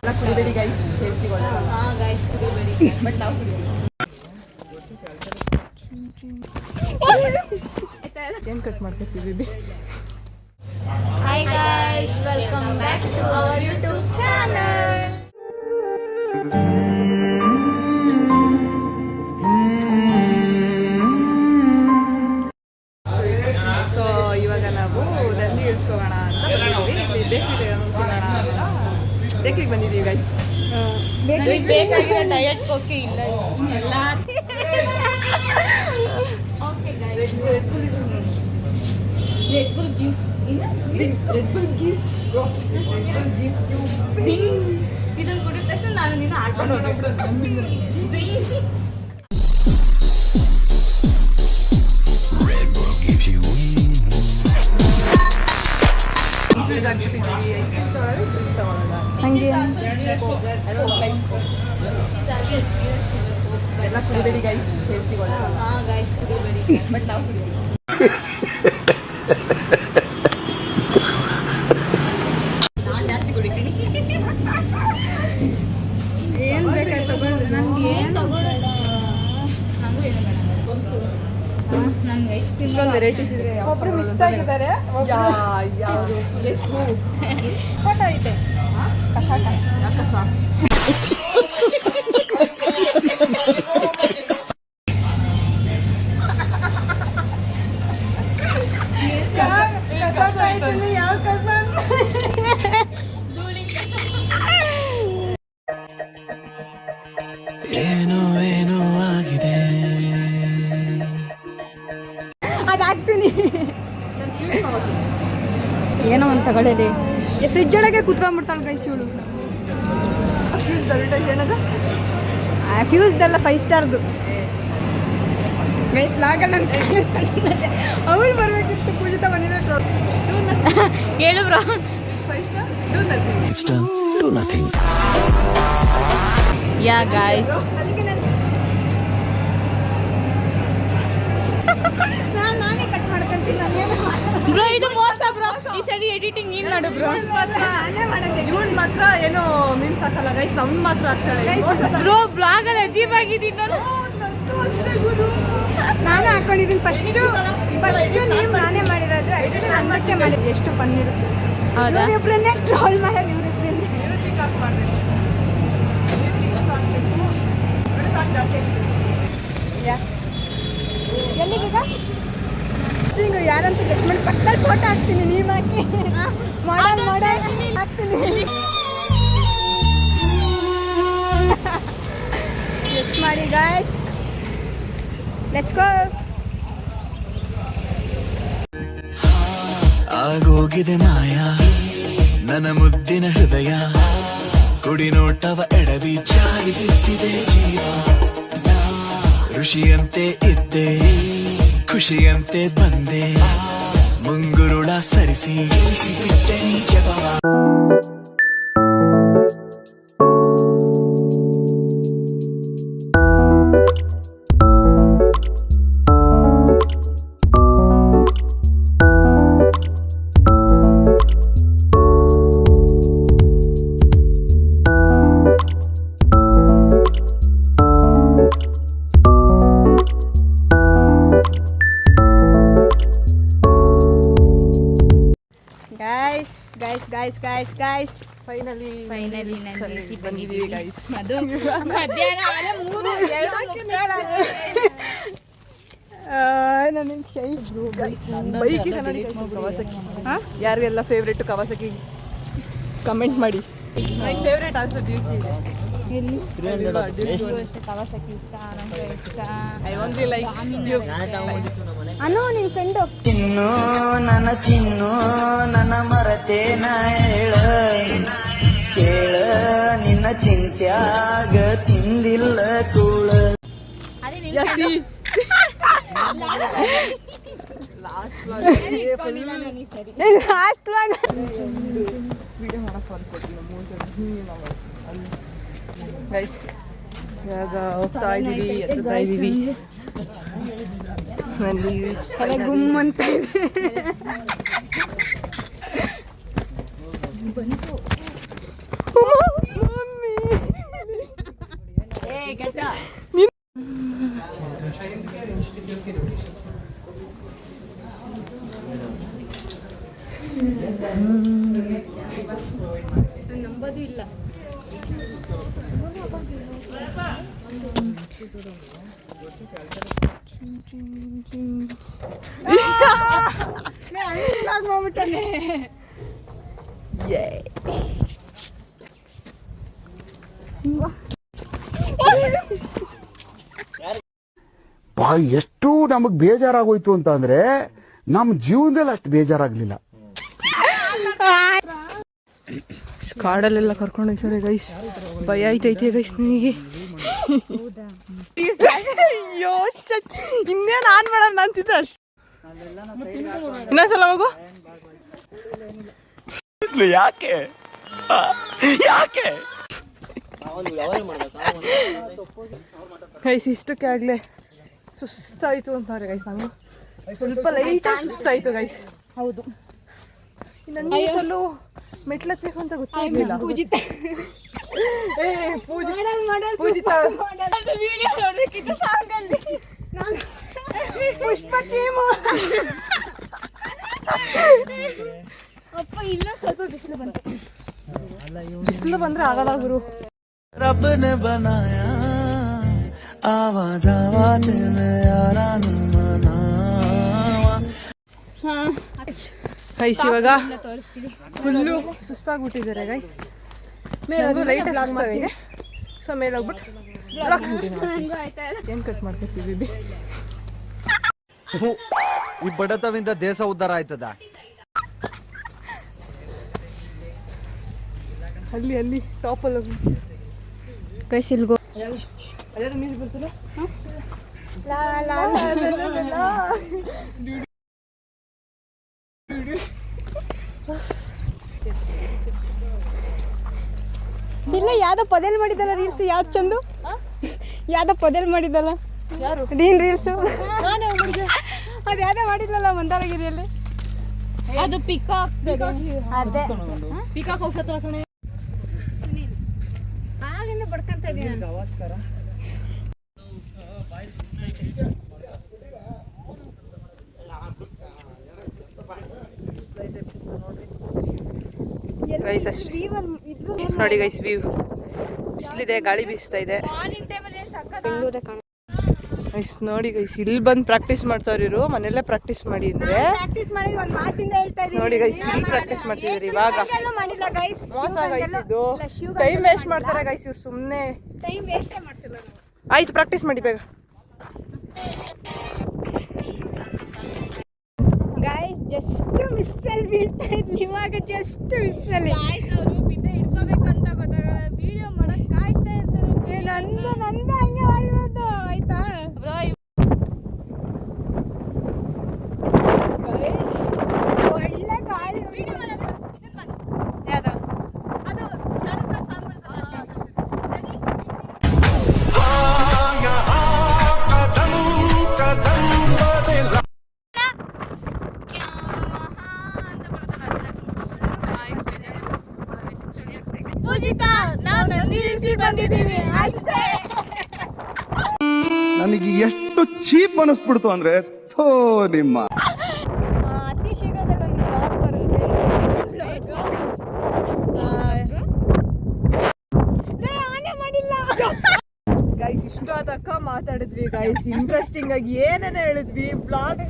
ಎಲ್ಲ ಕುಡಿಬೇಡಿ ಗೈಸ್, ಹೇಳ್ತೀವಲ್ಲ. ಗೈಸ್ ಕುಡಿಬೇಡಿ, ಬಟ್ ನಾವು ಕುಡಿಯೋದು. ಏನು ಕಟ್ ಮಾಡ್ಕೊತೀವಿ? Hi guys, welcome back to our YouTube channel. So ಇವಾಗ ನಾವು ದಂಡಿ ಇಳಿಸ್ಕೋಗೋಣ ಅಂತ ಬಂದಿದ್ವಿ. ಬೇಕ್ರಿಗೆ ಬಂದಿದ್ದೀವಿ ಗೈಸ್. ಬೇಕಾಗಿರೋ ಡಯಟ್ ಓಕೆ ಇಲ್ಲ ಎಲ್ಲ Red Bull gives you wings. ಇದನ್ನು ಕುಡಿದ ತಕ್ಷಣ ನಾನು ನಿನ್ನ ಆಡ್ಕೊಂಡು Red Bull gives you wings. Confuse ಆಗ್ಬಿಟ್ಟಿದ್ದೀವಿ. ಎಷ್ಟು ತಗೊಳ್ಳೋದು ಎಷ್ಟು ತಗೊಳ್ಳೋಣ ಹಾಗೆ ಎಲ್ಲ ಕುಡಿಬೇಡಿ ಗೈಸ್, ಹೇಳ್ತೀವಲ್ಲ. ಗೈಸ್ ಕುಡಿಬೇಡಿ, ಬಟ್ ನಾವು ಕುಡಿಯೋದು. ನಾನು ಜಾಸ್ತಿ ಕುಡಿತೀನಿ. ಏನು ಬೇಕಾಯ್ತು ತಗೊಳ್ಳೋದು? ನನಗೆ ಏನು ತಗೊಳ್ಳೋಣ, ನನಗೂ ಏನು ಬೇಡ. ನನಗೆ ಇಷ್ಟೊಂದು ವೆರೈಟೀಸ್ ಇದ್ರೆ ಒಬ್ಬರು ಮಿಸ್ ಆಗಿದ್ದಾರೆ. ಯಾರು? ಎಷ್ಟು ಕಸಾಟ ಐತೆ? ಕಸಾಟ ಕಸ ಯಾವ ಕಸ? ಏನೋ ಏನೋ ಆಗಿದೆ. ಅದಾಗ್ತೀನಿ. ಏನೋ ಒಂದು ತಗೊಳ್ಳೇಲಿ. ಫ್ರಿಜ್ ಒಳಗೆ ಕೂತ್ಕೊಂಡ್ಬಿಡ್ತಾಳೆ ಗೈಸ್ ಇವಳು. ಫ್ಯೂಸ್ ಏನದ? ಫ್ಯೂಸ್ದೆಲ್ಲ 5 ಸ್ಟಾರ್ದು ಗೈಸ್. ಲಾಗಲ್ಲ ಅವಳು ಬರಬೇಕಿತ್ತು. ಪೂಜಿತ ಬಂದಿದ್ದ ಹೇಳು bro. 5 star Do nothing. Yeah guys, ನಾನೇ ಕಟ್ ಮಾಡ್ಕೊಂತೀನಿ. ಬ್ರೋ ಇದು ಮೋಸ ಬ್ರೋ. ಈ ಸರಿ ಎಡಿಟಿಂಗ್ ನೀನ್ ಮಾಡು ಬ್ರೋ. ಇವಳು ಮಾತ್ರ ಏನೋ ಮೀನ್ಸ್ ಹಾಕಲ್ಲ ಗೈಸ್, ನಮ್ಗೆ ಮಾತ್ರ ಹಾಕ್ತಾಳೆ ಬ್ರೋ. ಬ್ಲಾಗ್ ಅಲ್ಲಿ ಅಜೀಬ್ ಆಗಿದ್ದೀನಿ ನಾನು. ನಾನೇ ಹಾಕೊಂಡಿದ್ದೀನಿ ಫಸ್ಟ್ ನೀವು ನಾನೇ ಮಾಡಿರೋದು. ಆ್ಯಕ್ಚುಲಿ ನನ್ನಕ್ಕೆ ಮಾಡಿ ಎಷ್ಟು ಪನ್ನೀರುತ್ತೆ. ಹೌದಾ? ಇವ್ರಿಬ್ರನ್ನೇ ಟ್ರೋಲ್ ಮಾಡೋದು. ಇವ್ರಿಬ್ರನ್ನೇ ಎಲ್ಲಿಗೀಗ ಸಿಂಗು ಯಾರಂತ ಗೆಸ್ಟ್ ಮಾಡಿ ಪಕ್ಕದಲ್ಲಿ ಫೋಟೋ ಹಾಕ್ತೀನಿ. ನೀವು ಹಾಕಿ ಮಾಡಲ್ ಹಾಕ್ತೀನಿ. ಗೆಸ್ಟ್ ಮಾಡಿ ಗಾಯ್ಸ್. Let's go. ಆಗೋಗಿದೆ ಮಾಯ ನನ್ನ ಮುದ್ದಿನ ಹೃದಯ. ಕುಡಿ ನೋಟವ ಎಡವಿ ಜಾರಿ ಬಿದ್ದಿದೆ ಜೀವ. ಋಷಿಯಂತೆ ಇದ್ದೆ, ಖುಷಿಯಂತೆ ಬಂದೆ. ಮುಂಗುರುಳ ಸರಿಸಿ ಗೆಲ್ಲಿಸಿ ಬಿಟ್ಟೆ ನೀ ಜಪವ. ಗೈಸ್ ಫೈನಲಿ ಬಂದಿದ್ದೀವಿ ಗೈಸ್. ಮಧ್ಯಾಹ್ನ 3 ಕವಾಸಕಿ. ಯಾರಿಗೆಲ್ಲ ಫೇವ್ರೇಟ್ ಕವಾಸಕಿ ಕಮೆಂಟ್ ಮಾಡಿ. My favourite also duty. Kawasaki ಇಷ್ಟ, ನನಗೆ ಇಷ್ಟ. ಐ ಓನ್ಲಿ ಲೈಕ್ ಅನು ನಿನ್ ಫ್ರೆಂಡು. ಚಿನ್ನು ನನ್ನ ಚಿನ್ನು ನನ್ನ ಮರತೇನ ಹೇಳ ಕೇಳ ನಿನ್ನ ಚಿಂತ್ಯಾಗ ತಿಂದಿಲ್ಲ ಕೂಳ. ಯಸಿ ಲಾಸ್ಟ್ ವಿಡಿಯೋ ಮಾಡಕ್ಕೆ ಗೈಸ್. ಇವಾಗ ಹೋಗ್ತಾ ಇದ್ದೀವಿ. ಗುಮ್ ಅಂತ ಇದೆ. ನಂಬೋದು ಇಲ್ಲ. ಮಾಡ್ಬಿಟ್ಟನೆ. ಎಷ್ಟು ನಮಗ್ ಬೇಜಾರಾಗೋಯ್ತು ಅಂತ ಅಂದ್ರೆ ನಮ್ಮ ಜೀವನದಲ್ಲಿ ಅಷ್ಟು ಬೇಜಾರಾಗ್ಲಿಲ್ಲ. ಕಾಡಲ್ಲೆಲ್ಲ ಕರ್ಕೊಂಡೋಗಿ ಸರಿ ಗೈಸ್, ಭಯ ಐತೈತೆ ಗೈಸ್ ನನಗೆ. ಅಯ್ಯೋ ಇನ್ನೇನು ಆನ್ ಮಾಡೋಣ ಅಂತಿದ್ದೆ ಅಷ್ಟು. ಇನ್ನೊಂದ್ಸಲ ಹೋಗು. ಯಾಕೆ ಯಾಕೆ ಗೈಸ್ ಇಷ್ಟಕ್ಕೆ ಆಗ್ಲೇ ಸುಸ್ತಾಯ್ತು ಅಂತಾರೆ ಗೈಸ್. ನಂಗೆ ಸ್ವಲ್ಪ ಲೈಟಾಗಿ ಸುಸ್ತಾಯ್ತು ಗೈಸ್. ಹೌದು. ಇನ್ನೊಂದು ಸಲ ಮೆಟ್ಲತ್ಬೇಕು ಅಂತ ಗೊತ್ತಾಗ್ಲಿಲ್ಲ. ಪೂಜಿತ ಪೂಜಿತಾ ವಿಡಿಯೋ ನೋಡ್ಬೇಕಿತ್ತು ಸಾಂಗಲ್ಲಿ. ಪುಷ್ಪ ಟೀಮು. ಅಪ್ಪ ಇನ್ನೂ ಸ್ವಲ್ಪ ಬಿಸಿಲು ಬಂತು. ಬಿಸಿಲು ಬಂದ್ರೆ ಆಗಲ್ಲ ಗುರು. रब ने बनाया आवाज आवाज में यारा मनावा. ಗೈಸ್ ಇವಾಗ ತೋರಿಸ್ತೀವಿ. ಫುಲ್ಲು ಸುಸ್ತಾಗ್ಬಿಟ್ಟಿದ್ದಾರೆ ಗೈಸ್. ಲೈಟಾಗಿ ಸುಸ್ತಾಗಿದೆ. ಸೊ ಮೇಲೆ ಹೋಗ್ಬಿಟ್ಟು ನಂಗೂ ಆಯ್ತಾ ಇಲ್ಲ. ಏನು ಕಟ್ ಮಾಡ್ಕೊತೀವಿ. ಈ ಬಡತವಿಂದ ದೇಶ ಉದ್ಧಾರ ಆಯ್ತದ. ಅಲ್ಲಿ ಟಾಪಲ್ಲಿ ಹೋಗಿ ಗೈಸ್ ಇಲ್ಗೋ. ಅದೇ ಮ್ಯೂಸಿಕ್ ಬರ್ತಲ್ಲ. ಇಲ್ಲ ಯಾವ್ದೋ ಪದೇಲ್ ಮಾಡಿದಲ್ಲ ರೀಲ್ಸ್. ಯಾವ್ದು ಚಂದು ಯಾವ್ದೋ ಪದೇಲ್ ಮಾಡಿದಲ್ಲ ನೀನ್ ರೀಲ್ಸು. ಅದು ಯಾವ್ದೋ ಮಾಡಿದ್ಲಲ್ಲ ಮಂದಾರಗಿರಿಯಲ್ಲಿ. ಅದು ಪಿಕಾಕ್. ಅದೇ ಪಿಕಾಕ್ ಹೌಸ್ ಹತ್ರ ಕಣೆ. ಆಗಿಂದ ಬಡ್ಕೊಂತ ಇದೀನಿ. ಗೈಸ್ ಅಷ್ಟೇ ನೋಡಿ ಗೈಸ್, ವ್ಯೂ ಬಿಸಿಲಿದೆ, ಗಾಳಿ ಬೀಸ್ತಾ ಇದೆ. ಮಾರ್ನಿಂಗ್ ಟೈಮಲ್ಲಿ ಏನು ಸಕ್ಕತ್ತ. ಬೆಂಗಳೂರೇ ಕಾಣ. ಗೈಸ್ ನೋಡಿ ಗೈಸ್, ಇಲ್ಲಿ ಬಂದು ಪ್ರಾಕ್ಟೀಸ್ ಮಾಡ್ತಾವ್ರು ಇವರು. ಮನೆಯಲ್ಲೇ ಪ್ರಾಕ್ಟೀಸ್ ಮಾಡಿ ಅಂದ್ರೆ ಪ್ರಾಕ್ಟೀಸ್ ಮಾಡಿ ಒಂದು ಮಾತಿಂದ ಹೇಳ್ತಾ ಇದೀನಿ. ನೋಡಿ ಗೈಸ್, ಇಲ್ಲಿ ಪ್ರಾಕ್ಟೀಸ್ ಮಾಡ್ತಿದ್ದೀರಿ ಇವಾಗ. ಮಾಡಿಲ್ಲ ಗೈಸ್. ಮೋಸ ಗೈಸ್, ಇದು ಟೈಮ್ ವೇಸ್ಟ್ ಮಾಡ್ತಾರೆ ಗೈಸ್ ಇವ್ರು. ಸುಮ್ಮನೆ ಟೈಮ್ ವೇಸ್ಟ್ ಮಾಡ್ತಿಲ್ಲ. ಆಯ್ತು, ಪ್ರಾಕ್ಟೀಸ್ ಮಾಡಿ ಬೇಗ. ಗೈಸ್ ಜಸ್ಟ್ ಮಿಸ್ಸಲ್ಲಿ ಬೀಳ್ತಾ ಇದ್ಲಿ. ಇವಾಗ ಜಸ್ಟ್ ಮಿಸ್ಸಲ್ಲಿ. ಗಾಯ್ಸ್ ಅವರು ಬಿದ್ದ ಹಿಡ್ಕೋಬೇಕಂತ ಗೊತ್ತಾಗಲ್ಲ. ವಿಡಿಯೋ ಮಾಡಕ್ ಕಾಯ್ತಾ ಇರ್ತಾರೆ. ನಂದು ಹಂಗೆ ಮಾಡಿರೋದು ಆಯ್ತಾ. ಬ್ರೋ ಗೈಸ್ ಒಳ್ಳೆ ಗಾಳಿ. ವಿಡಿಯೋ ಮಾಡಲ್ಲ. ಯಾವ್ದು ಅದು ಶಾರುಖ್ ಖಾನ್ ಸಾಂಗ್ ಬರ್ತಲ್ಲ. ಪೂಜಿತಾ, ನಾವು ನಂದಿ ಬಂದಿದ್ದೀವಿ ಅಷ್ಟೇ. ನನಗೆ ಎಷ್ಟು ಚೀಪ್ ಅನಿಸ್ಬಿಡ್ತು ಅಂದ್ರೆ ಥೋ ನಿಮ್ಮ. ಅತಿ ಶೀಘ್ರದಲ್ಲಿ ಒಂದು ಬ್ಲಾಗ್ ಬರುತ್ತೆ. ಆನೆ ಮಾಡಿಲ್ಲ ಗೈಸ್ ಇಷ್ಟೊತ್ತಕ್ಕ ಮಾತಾಡಿದ್ವಿ ಗೈಸ್, ಇಂಟ್ರೆಸ್ಟಿಂಗ್ ಆಗಿ ಏನೇನು ಹೇಳಿದ್ವಿ. ಬ್ಲಾಗ್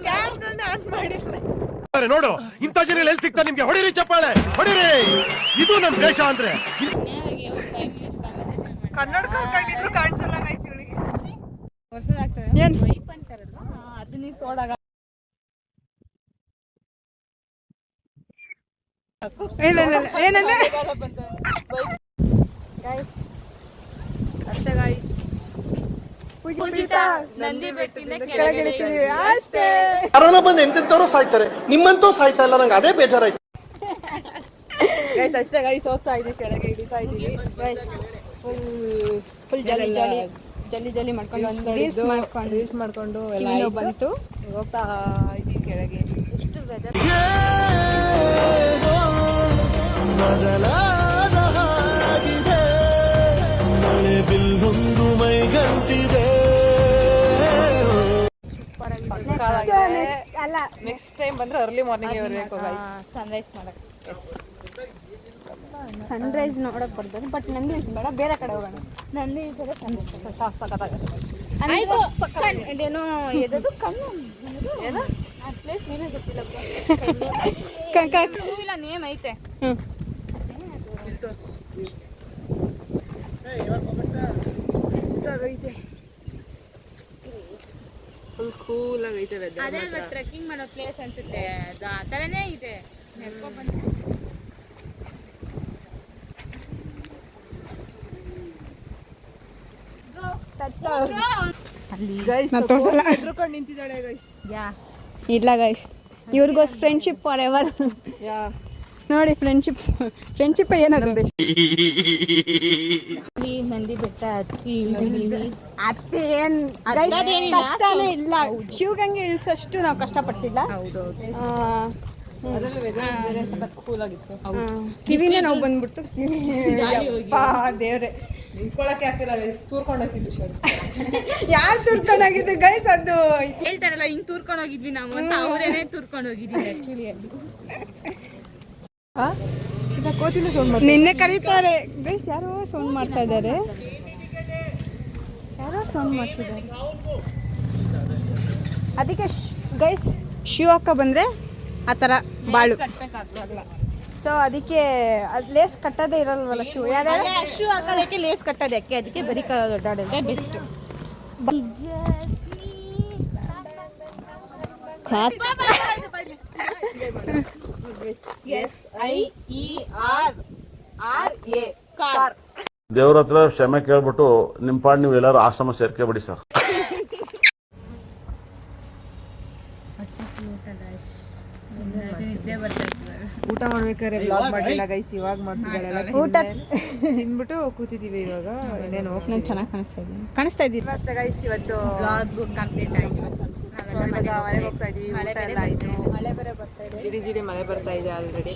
ಕ್ಯಾಮ್ರಾನ ಆನ್ ಮಾಡಿಲ್ಲ. ನೋಡು, ಇಂಥ ಜನ ಎಲ್ಲಿ ಸಿಗ್ತಾ ನಿಮ್ಗೆ? ಹೊಡಿರಿ ಚಪ್ಪಾಳೆ, ಹೊಡಿರಿ. ಇದು ನಮ್ ದೇಶ ಅಂದ್ರೆ. ಮನೆಯವರಿಗೆ ಒಂದು 5 minutes ಕನ್ನಡ ಕಂಡಿದ್ರು ಕಾಣಿಸಲ್ಲ ಗೈಸ್ ಇವಳಿಗೆ. ವರ್ಷದಾಗ್ತದೆ. ಏನ್ ವೈಪ್ ಅಂತಾರಲ್ವಾ, ಅದನ್ನ ಸೋಡಾಗ ಏನಂದ್ರೆ ಗೈಸ್ ಅಷ್ಟೇ ಗೈಸ್. ಪೂಜಿತಾ ನಂದಿ ಬೆಟ್ಟದಿಂದ ಕೆಳಗೆ ಇಳಿತಿದೀವಿ ಅಷ್ಟೇ. ಯಾರನ್ನ ಬಂದು ಎಂತೆಂತವ್ರು ಸಾಯ್ತಾರೆ, ನಿಮ್ಮಂತೂ ಸಾಯ್ತಾ ಇಲ್ಲ. ನಂಗೆ ಅದೇ ಬೇಜಾರಾಯ್ತು. ಗೈಸ್ ಅಷ್ಟೇ ಗೈಸ್, ಹೋಗ್ತಾ ಇದೀವಿ, ಕೆಳಗೆ ಇಳಿತಾ ಇದೀವಿ ಗೈಸ್. ಫುಲ್ ಜಲಿ ಜಲಿ ಜಲ್ಲಿ ಜಲ್ಲಿ ಮಾಡ್ಕೊಂಡು ಒಂದು ರೀಲ್ಸ್ ಮಾಡ್ಕೊಂಡು ಎಲ್ಲ ಬಂತು. ಹೋಗ್ತಾ ಇದೀವಿ ಕೆಳಗೆ. ಇಷ್ಟು ವೆದರ್ ನೆಕ್ಸ್ಟ್ ಟೈಮ್ ಬಂದ್ರೆ ಅರ್ಲಿ ಮಾರ್ನಿಂಗ್ ಬರಬೇಕು ಸನ್ರೈಸ್ ಮಾಡಕ್. ಸನ್ರೈಸ್ ನೋಡಕ್ ಬರ್ಬೋದು, ಬಟ್ ನಂದಿ ಹಿಲ್ಸ್ ಬೇಡ, ಬೇರೆ ಕಡೆ ಹೋಗೋಣ. ನಂದಿ ಹಿಲ್ಸ್ ಸಖತ್ತಾಗುತ್ತೆ. ಆಯ್ತು. ಇದೇನೋ ಎದದು ಕಣ್ಣು ಏನು ಆ ಪ್ಲೇಸ್ ನೇಮೇ ಗೊತ್ತಿಲ್ಲಪ್ಪ. ಇಲ್ಲ ನೇಮ್ ಐತೆ. ಫುಲ್ ಕೂಲ್ ಆಗೈತೆ ವೆದರ್. ಅದೇ ಅಲ್ವಾ ಟ್ರೆಕ್ಕಿಂಗ್ ಮಾಡೋ ಪ್ಲೇಸ್ ಅನ್ಸುತ್ತೆ, ಅದು ಆ ಥರನೇ ಇದೆ. ನೆಡ್ಕೊಂಡ್ ಬಂದು ನಾನು ತೋರ್ಸಲ್ಲ. ಎದ್ರುಕೊಂಡು ನಿಂತಿದ್ದಾಳೆ ಗೈಸ್. ಯಾ ಇಲ್ಲ ಗೈಸ್, ಇವ್ರಿಗೋಸ್ ಫ್ರೆಂಡ್ಶಿಪ್ ಫಾರ್ ಎವರ್. ನೋಡಿ ಫ್ರೆಂಡ್ಶಿಪ್ ಏನದು? ಇಲ್ಲಿ ನಂದಿ ಬೆಟ್ಟ ಹತ್ತಿ ಇಳಿದೀವಿ. ಅತ್ತೆ ಏನ್ ಅದೇನಿಲ್ಲ, ಕಷ್ಟನೇ ಇಲ್ಲ. ಶಿವಗಂಗೆ ಇಳಿಸಷ್ಟು ನಾವು ಕಷ್ಟಪಟ್ಟಿಲ್ಲ. ಅದರಲ್ಲೂ ವೆದರ್ ಬೇರೆ ಸಖತ್ ಕೂಲ್ ಆಗಿತ್ತು. ಕಿವಿನೇ ನಾವು ಬಂದ್ಬಿಟ್ಟು ದೇವ್ರೆ ನಿಂತ್ಕೊಳಕ್ಕೆ ಆಗ್ತಿಲ್ಲ ಗೈಸ್, ತೂರ್ಕೊಂಡು ಹೋಗ್ತಿದ್ವಿ ಶೋರ್. ಯಾರು ತುರ್ಕೊಂಡೋಗಿದ್ದು ಗೈಸ್? ಅದು ಹೇಳ್ತಾರಲ್ಲ ಹಿಂಗ್ ತೂರ್ಕೊಂಡು ಹೋಗಿದ್ವಿ ನಾವು ಅಂತ, ಅವರೇನೆ ತೂರ್ಕೊಂಡು ಹೋಗಿದ್ದೀವಿ ಆಕ್ಚುಲಿ. ಕೋತಿನ ಸೌಂಡ್ ಮಾಡಿ ನಿನ್ನೆ ಕರೀತಾರೆ ಗೈಸ್. ಯಾರೋ ಸೌಂಡ್ ಮಾಡ್ತಾ ಇದ್ದಾರೆ, ಅದಕ್ಕೆ ಗೈಸ್ ಶಿವ ಅಕ್ಕ ಬಂದ್ರೆ ಆ ಥರ ಬಾಳು. ಕಟ್ಬೇಕಾಗ್ಲಾಗಲ್ಲ. ಸೊ ಅದಕ್ಕೆ ಅದು ಲೇಸ್ ಕಟ್ಟೋದೇ ಇರಲ್ವಲ್ಲ ಶಿವ. ಯಾವ್ದಾದ್ರು ಶೂ ಹಾಕೋದಕ್ಕೆ ಲೇಸ್ ಕಟ್ಟೋದಕ್ಕೆ, ಅದಕ್ಕೆ ಬರೀ ದೊಡ್ಡಾಡೋದೇ ಬೆಸ್ಟ್. SIERRA car. ದೇವ್ರ ಹತ್ರ ಕ್ಷಮೆ ಕೇಳ್ಬಿಟ್ಟು ನಿಮ್ಮ ಪಾಡ್ ನೀವು ಎಲ್ಲರೂ ಆಶ್ರಮ ಸೇರ್ಕೆ ಬಿಡಿ ಸರ್. ಊಟ ಮಾಡ್ಬೇಕಾದ್ರೆ ಬ್ಲಾಗ್ ಮಾಡಿಲ್ಲ ಗೈಸ್, ಇವಾಗ ಮಾಡ್ತಿದ್ದಾಳೆ. ಊಟ ತಿಂದ್ಬಿಟ್ಟು ಕೂತಿದೀವಿ ಇವಾಗ. ಇನ್ನೇನು ನಾನು ಚೆನ್ನಾಗಿ ಕಾಣಿಸ್ತಾ ಇದ್ದೀನಿ ಅಷ್ಟೇ ಗೈಸ್. ಇವತ್ತು ಬ್ಲಾಗ್ ಕಂಪ್ಲೀಟ್ ಆಯ್ತು. ಇವಾಗ ಮನೆಗೆ ಹೋಗ್ತಾ ಇದೀವಿ. ಊಟ ಎಲ್ಲ ಆಯ್ತು. ಮಳೆ ಬೇರೆ ಬರ್ತಾ ಇದೆ. ಜಿಡಿ ಮಳೆ ಬರ್ತಾ ಇದೆ already.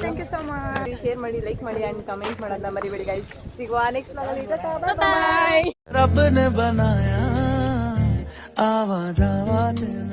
Thank you so much. Share ಮಾಡಿ, ಲೈಕ್ ಮಾಡಿ ಅಂಡ್ ಕಮೆಂಟ್ ಮಾಡೋದನ್ನ ಮರಿಬೇಡಿ ಗೈಸ್. ಸಿಗುವ ನೆಕ್ಸ್ಟ್ ಬ್ಲಾಗಲ್ಲಿ. ಬಾಯ್. रब ने बनाया आवाज आवाज में